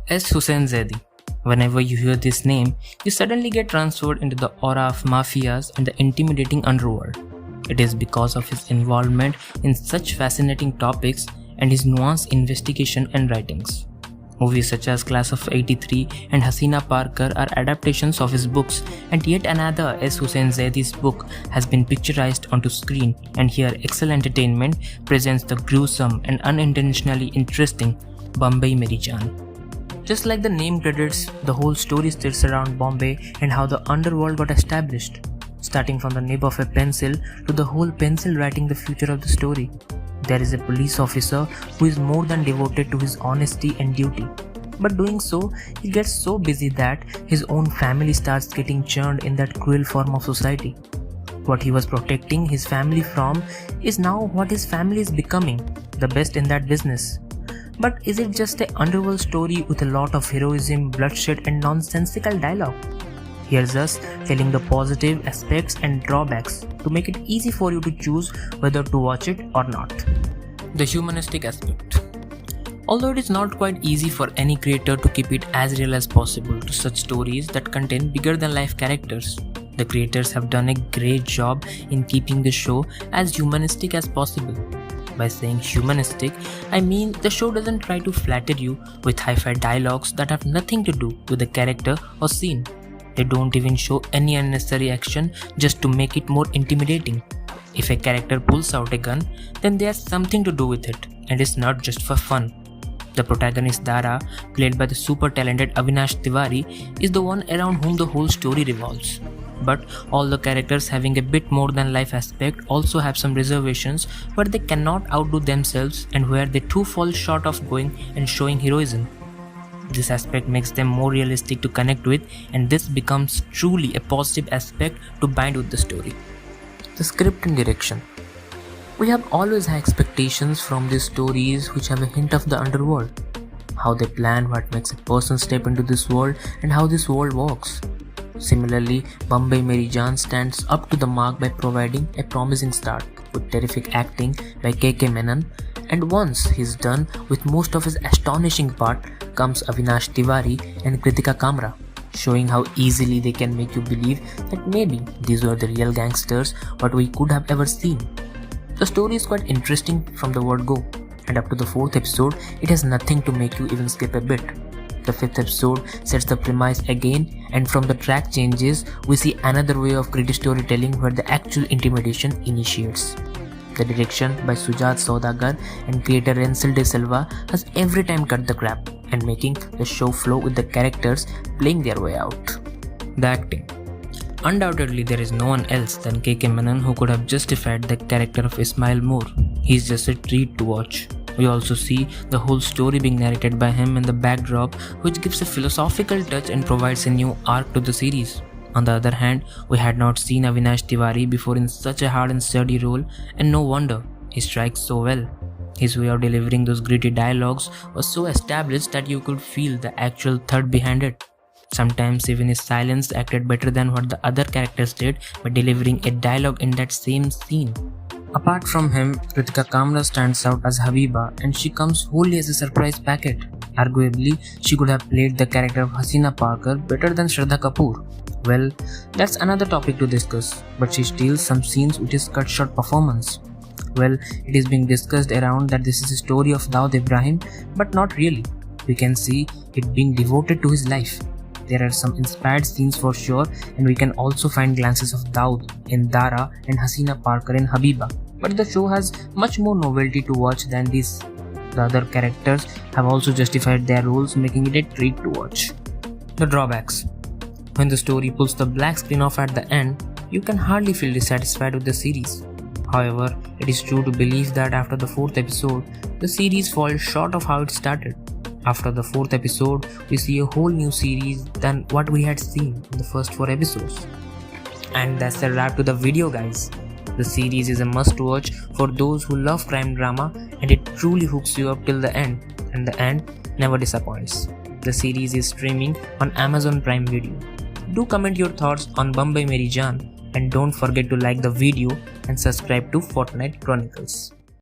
S. Hussain Zaidi. Whenever you hear this name, you suddenly get transferred into the aura of mafias and the intimidating underworld. It is because of his involvement in such fascinating topics and his nuanced investigation and writings. Movies such as Class of 83 and Hasina Parker are adaptations of his books, and yet another S. Hussain Zaidi's book has been picturized onto screen, and here Excel Entertainment presents the gruesome and unintentionally interesting Bambaimerijaan. Just like the name credits, the whole story sits around Bombay and how the underworld got established, starting from the nib of a pencil to the whole pencil writing the future of the story. There is a police officer who is more than devoted to his honesty and duty. But doing so, he gets so busy that his own family starts getting churned in that cruel form of society. What he was protecting his family from is now what his family is becoming, the best in that business. But is it just an underworld story with a lot of heroism, bloodshed and nonsensical dialogue? Here's us telling the positive aspects and drawbacks to make it easy for you to choose whether to watch it or not. The humanistic aspect. Although it is not quite easy for any creator to keep it as real as possible to such stories that contain bigger than life characters, the creators have done a great job in keeping the show as humanistic as possible. By saying humanistic, I mean the show doesn't try to flatter you with hi-fi dialogues that have nothing to do with the character or scene. They don't even show any unnecessary action just to make it more intimidating. If a character pulls out a gun, then there's something to do with it, and it's not just for fun. The protagonist Dara, played by the super talented AvinashTiwary, is the one around whom the whole story revolves. But all the characters having a bit more than life aspect also have some reservations where they cannot outdo themselves and where they too fall short of going and showing heroism. This aspect makes them more realistic to connect with, and this becomes truly a positive aspect to bind with the story. The script and direction. We have always high expectations from these stories which have a hint of the underworld. How they plan what makes a person step into this world and how this world works. Similarly, Bambaimerijaan stands up to the mark by providing a promising start with terrific acting by KayKayMenon, and once he's done with most of his astonishing part comes AvinashTiwary and Kritika Kamra, showing how easily they can make you believe that maybe these were the real gangsters what we could have ever seen. The story is quite interesting from the word go, and up to the 4th episode it has nothing to make you even skip a bit. The 5th episode sets the premise again, and from the track changes, we see another way of gritty storytelling where the actual intimidation initiates. The direction by Shujaat Saudagar and creator Rencel de Silva has every time cut the crap and making the show flow with the characters playing their way out. The acting. Undoubtedly, there is no one else than KayKayMenon who could have justified the character of Ismail Moore. He's just a treat to watch. We also see the whole story being narrated by him in the backdrop, which gives a philosophical touch and provides a new arc to the series. On the other hand, we had not seen AvinashTiwary before in such a hard and sturdy role, and no wonder, he strikes so well. His way of delivering those gritty dialogues was so established that you could feel the actual thud behind it. Sometimes even his silence acted better than what the other characters did by delivering a dialogue in that same scene. Apart from him, Kritika Kamra stands out as Habiba, and she comes wholly as a surprise packet. Arguably, she could have played the character of Hasina Parker better than Shraddha Kapoor. Well, that's another topic to discuss, but she steals some scenes with his cut short performance. Well, it is being discussed around that this is a story of Daud Ibrahim, but not really. We can see it being devoted to his life. There are some inspired scenes for sure, and we can also find glances of Daud in Dara and Hasina Parker in Habiba. But the show has much more novelty to watch than this. The other characters have also justified their roles, making it a treat to watch. The drawbacks. When the story pulls the black screen off at the end, you can hardly feel dissatisfied with the series. However, it is true to believe that after the 4th episode, the series falls short of how it started. After the 4th episode, we see a whole new series than what we had seen in the first 4 episodes. And that's a wrap to the video, guys. The series is a must watch for those who love crime drama, and it truly hooks you up till the end, and the end never disappoints. The series is streaming on Amazon Prime Video. Do comment your thoughts on Bambaimerijaan, and don't forget to like the video and subscribe to Fortnite Chronicles.